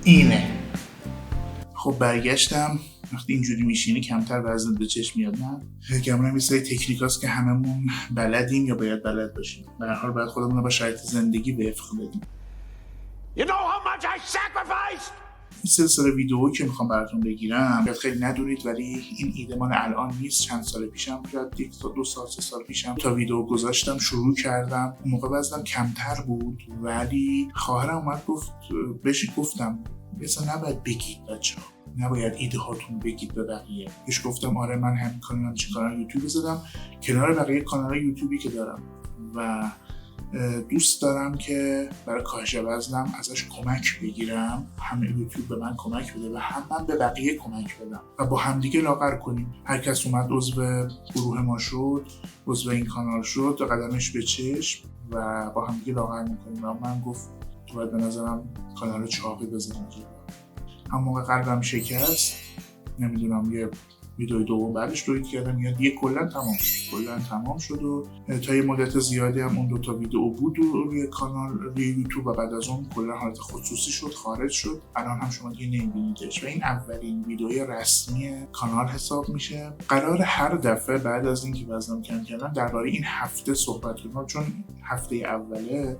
اینه. خب برگشتم. وقتی اینجوری میشینی کمتر وزن به چشم میاد. نه گمونم یه سری تکنیکاست که هممون بلدیم یا باید بلد باشیم. به هر حال باید خودمون رو با شرایط زندگی وفق بدیم. You know how much I sacrificed? این سلسله ویدئویی که میخوام براتون بگیرم شاید خیلی ندونید، ولی این ایده مال الان نیست. چند سال پیشم، شاید 1 تا 2 سال 3 سال پیشم تا ویدئو گذاشتم شروع کردم. اون موقع وزنم کمتر بود، ولی خواهرم اومد گفت گفتم مثلا نباید بگید بچه‌ها، نباید ایده هاتون بگید به بقیه. بهش گفتم آره من همین کانال یوتیوب زدم کنار بقیه کانال یوتیوبی که دارم و دوست دارم که برای کاهش وزنم ازش کمک بگیرم، هم یوتیوب به من کمک بده و هم من به بقیه کمک بدم و با همدیگه لاغر کنیم. هر کس اومد عضو گروه ما شد، عضو این کانال شد، قدمش به چشم و با همدیگه لاغر میکنیم. و من گفت تو باید به نظرم کانال چاقی بزنیم. هم موقع قلبم شکست، نمیدونم یه ویدئوی دوم بعدش تولید کردم یا دیگه کلا تمام شد و تا یه مدت زیادی هم اون 2 تا ویدئو بود روی کانال روی یوتیوب و بعد از اون کلا حالت خصوصی شد، خارج شد. الان هم شما دیگه نمیبینیدش و این اولین ویدئوی رسمی کانال حساب میشه. قرار هر دفعه بعد از اینکه وزنم کم کردم درباره این هفته صحبت کنم، چون هفته اوله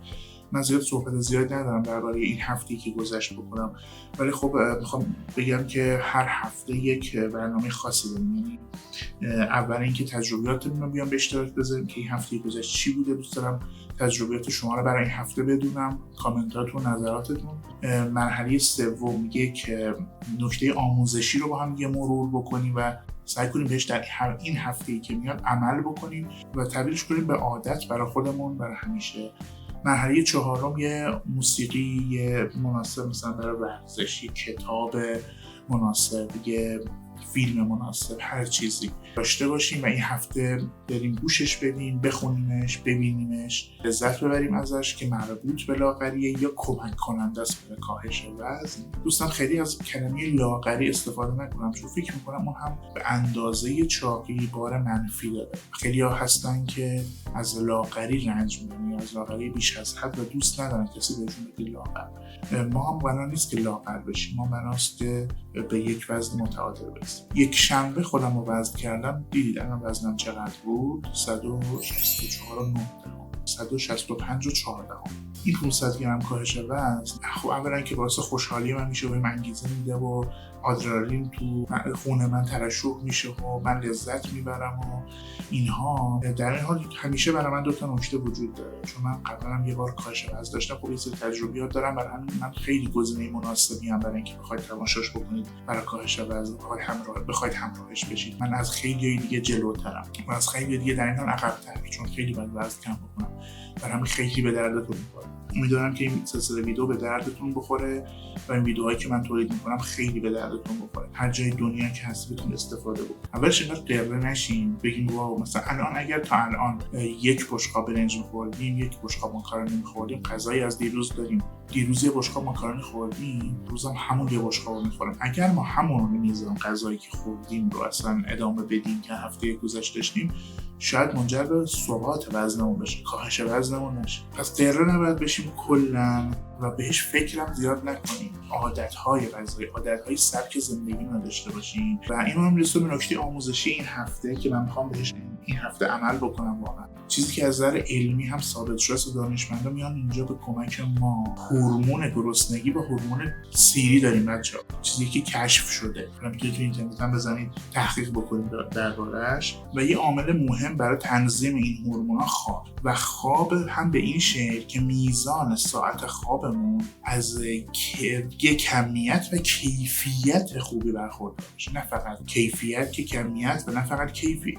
من صحبت زیاد ندارم درباره این هفته‌ای که گذشت بکنم، ولی خب میخوام بگم که هر هفته یک برنامه خاصی داریم. یعنی اول اینکه تجربیاتمون رو بیام به اشتراک بذاریم که این هفته گذشت چی بوده. دوست دارم تجربیات شما رو برای این هفته بدونم، کامنتاتون، نظراتتون. مرحله سوم یک نکته آموزشی رو با هم مرور بکنیم و سعی کنیم بهش در این هفته‌ای که میاد عمل بکنیم و تبدیلش کنیم به عادت برای خودمون برای همیشه. مرحله چهارم یه موسیقی مناسب مثلا برای ورزش، یه کتاب مناسب، یه فیلم مناسب، هر چیزی داشته باشیم و این هفته بریم گوشش بدیم، بخونیمش، ببینیمش، لذت ببریم ازش که مربوط به لاغریه یا کمک کننده است به کاهش وزن. دوستان خیلی از کلمه لاغری استفاده نکنم، چون فکر میکنم اون هم به اندازه چاقی بار منفی داره. خیلی ها هستن که از لاغری رنج میبرن یا از لاغری بیش از حد و دوست ندارن کسی بهشون بگه لاغر. ما هم بنا نیست که لاغر بشیم، ما بناست که به یک وزن متعادل برسیم. یک شنبه خودم رو وزن کردم، دیدید الان وزنم چقدر بود؟ 165.14. این 500 گرم کاهش وزن خب اولا که باعث خوشحالی من میشه و انگیزه میده و آدرنالین تو خون من ترشح میشه و من لذت میبرم و اینها. در این حال همیشه برای من 2 تا نکته وجود داره، چون من قبلا یه بار کاهش وزن داشتم، خب یه سری تجربیات دارم، برای همین من خیلی گزینه مناسبی ام برای اینکه بخواید تماشاش بکنید برای کاهش وزن، بخواید همراهش بشید. من از خیلی دیگه جلوترم و از خیلی دیگه در این حال عقب‌ترم، چون خیلی باید وزن کم بکنم. برای همین خیلی به دردتون می‌خوره. امیدوارم که این سلسله ویدیو به دردتون بخوره و این ویدیوهایی که من تولید میکنم خیلی به دردتون بخوره. هر جای دنیا که هستی بتون استفاده بکنید. اولش اینقدر قره نشین بگین واو مثلا الان اگر تا الان 1 بشقاب برنج می‌خوردیم، 1 بشقاب ماکارونی می‌خوردیم، غذایی از دیروز داریم، دیروز 1 بشقاب ماکارونی خوردیم، روزم همون 1 بشقاب می‌خوریم. اگر ما همون میزان غذایی که خوردیم رو اصلا ادامه بدیم که هفته گذشته داشتیم، شاید منجر به ثبات وزنمون بشه، کاهش وزنمون نشه. پس قره نباید بشیم کلا و بهش فکرم زیاد نکنیم. عادت‌های غذایی، عادت‌های سبک زندگی رو داشته باشیم و اینو هم رسول به نکته آموزشی این هفته که من می‌خوام بهش این هفته عمل بکنم. واقعا چیزی که از نظر علمی هم ثابت شده است، دانشمندا میان اینجا به کمک ما هورمون گرسنگی و هورمون سیری داریم بچه‌ها. چیزی که کشف شده، میتونید تو اینترنت هم بزنید تحقیق بکنید درباره‌اش. و یه عامل مهم برای تنظیم این هورمون‌ها خواب هم به این شکل که میزان ساعت خوابمون از کمیت و کیفیت خوبی برخوردار بشه. نه فقط کیفیت که کمیت و نه فقط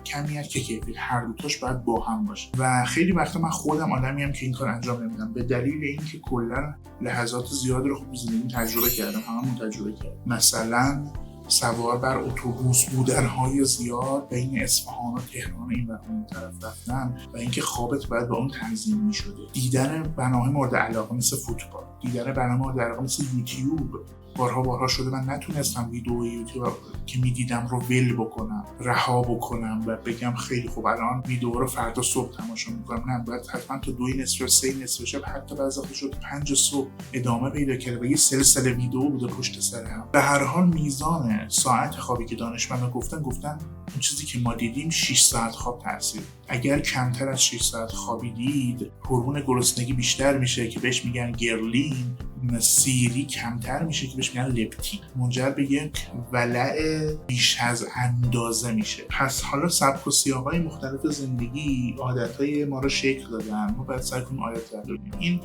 کمیت که کیفیت، هر دو تاش باید با هم باشه. و خیلی وقتا من خودم آدمیم که این کار انجام نمیدم به دلیل اینکه کلا لحظات زیاد رو خوب زندگی تجربه کردم، هممون تجربه کردیم. مثلا سوار بر اتوبوس بودن‌های زیاد بین اصفهان و تهران این و اون طرف رفتن و اینکه خوابت باید با اون تنظیم می‌شده. دیدن برنامه مورد علاقه مثل فوتبال، دیدن برنامه مورد علاقه مثل یوتیوب بارها شده من نتونستم ویدیو یوتیوب که میدیدم رو ول بکنم، رها بکنم و بگم خیلی خوب الان ویدیو رو فردا صبح تماشا میکنم. نه، باید حتما تا 2 نصف 3 نصف شب، حتی بعضی وقتا شد 5 صبح ادامه پیدا کرده و یه سلسله ویدیو بوده پشت سر هم. به هر حال میزان ساعت خوابی که دانشمندا گفتن اون چیزی که ما دیدیم 6 ساعت خواب تاثیر. اگر کمتر از 6 ساعت خوابیدید هورمون گرسنگی بیشتر میشه که بهش میگن گرلین، سیری کمتر میشه که بهش میگن لپتین، منجر به یک ولع بیش از اندازه میشه. پس حالا سبک و سیاق‌های مختلف زندگی عادت‌های ما رو شکل دادن، ما باید سعی کنیم عادت بدونیم. این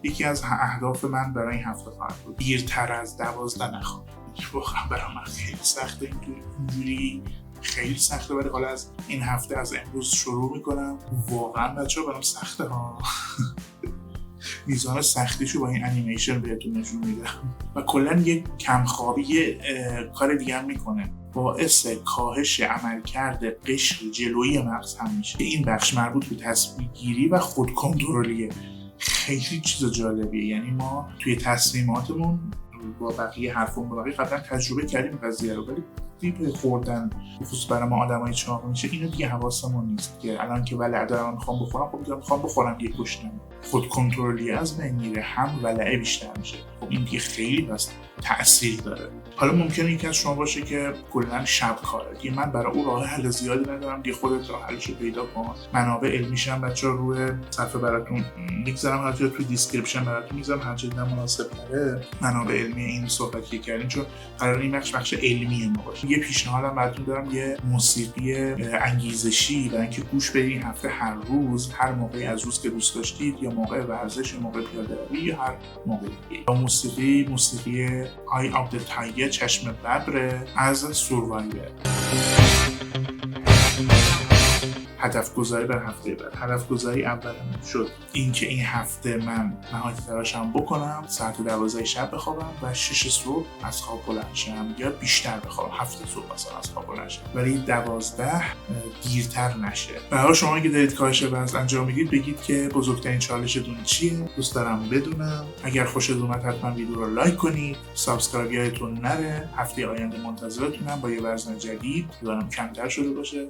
یکی از اهداف من برای این هفته خواهد بود، دیرتر از 12 نخوابم. واقعا برای من خیلی سخته اینجوری، خیلی سخته، ولی حالا از این هفته از امروز شروع میکنم. واقعا بچه‌ها برام سخته ها. میزان سختیشو با این انیمیشن بهتون نشون میدم. و کلا یک کمخوابی کار دیگه هم میکنه، باعث کاهش عملکرد قشر جلویی مغز هم میشه. این بخش مربوط به تصمیم گیری و خودکنترلیه. خیلی چیز جالبیه. یعنی ما توی تصمیماتمون با بقیه حرفمون با بقیه قبلا تجربه کردیم قضیه رو، ولی دیپ خوردن خصوص برای ما آدمای چاق میشه اینو دیگه حواسمون نیست که الان که ولع دارم میخوام بخورم، خب میخوام بخورم دیگه کشتم. خود کنترلی از بین میره، هم ولع بیشتر میشه. خب این دیگه خیلی بس تأثیر داره. حالا ممکنه یکی از شما باشه که کلا شب کاره، دیگه من برای اون راه حل زیادی ندارم، دیگه خودت راه حلشو پیدا کن. منابع علمیش هم بچه‌ها روی صفحه براتون میذارم، حتما تو دیسکریپشن براتون میذارم، هر چیزی مناسب تره منابع علمی این صحبتی که کردیم، چون قرار این بخش علمی ما باشه. یه پیشنهادم براتون دارم، یه موسیقی انگیزشی برای اینکه گوش بدید هفته هر روز، هر موقعی از روز که دوست داشتید، یا موقع ورزش، یا موقع پیاده‌روی، یا هر موقع دیگه. موسیقی آی آف د تایگر، چشم ببر از سوروایور. هدف گذاری بر هفته بعد. هدف گذاری اولم شد اینکه این هفته من نهایت تلاشم بکنم ساعت 12 شب بخوابم و 6 صبح از خواب بلند شم، یا بیشتر بخوابم 7 صبح مثلا از خواب بلند شم، ولی 12 دیرتر نشه. برای شما که دارید کاهش وزن انجام میدید بگید که بزرگترین چالشتون چیه؟ دوست دارم بدونم. اگر خوشتون اومد حتما ویدیو رو لایک کنید، سابسکرایب یادتون نره. هفته آینده منتظرتونم با یه وزن جدید که برام کمتر شده باشه.